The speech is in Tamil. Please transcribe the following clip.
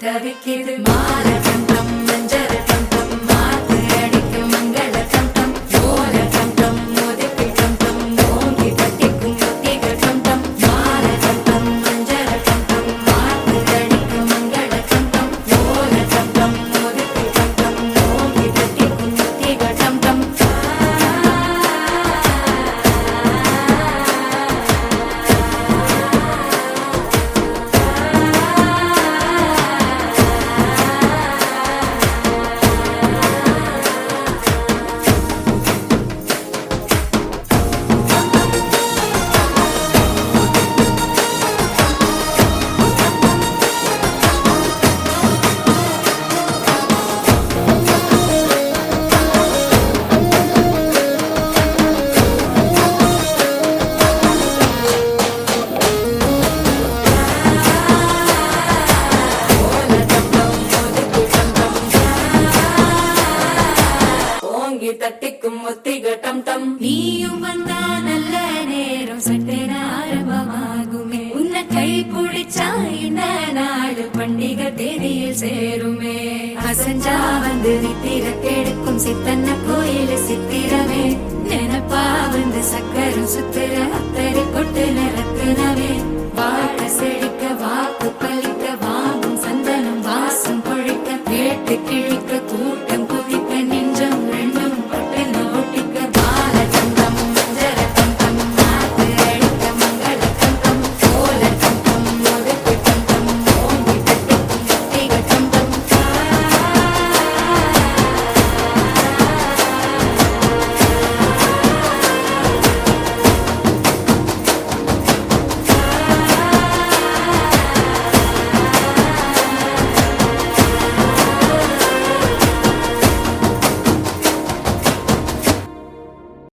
தவிக்கிது மால கண்டம் மஞ்சள் கண்டம் மாத்து அடிக்கு மங்கள கண்டம் ஓல கண்டம் மோதிக்கு கண்டம் ஓங்கி தட்டிக்கும் ஒத்திக கண்டம் மால கண்டம் மஞ்சள் கண்டம் மாத்து அடிக்கு மங்கள கண்டம் ஓல கண்டம் மோதிக்கு கண்டம் ஓங்கி தட்டிக்கும் ஒத்திக கண்டம் தட்டிக்கும் ஒத்திக டம் டம் நீயும் வந்தா நல்ல நேரம் சட்டென ஆரம்பமாகுமே உன்னை கை பிடிச்சா இந்த நாடு பண்டிகை தேதியில் சேருமே அசஞ்சா வந்து நித்திர கெடுக்கும் சித்தன்ன கோயில் சித்திரமே நினப்பா வந்து சக்கரம் சுத்துற அத்தரை கொட்டு நிறத்துனவே வாழ செழிக்க வாக்கு பலிக்க வாங்கும் சந்தனம் வாசம் பொழிக்க கேட்டு கிழிக்க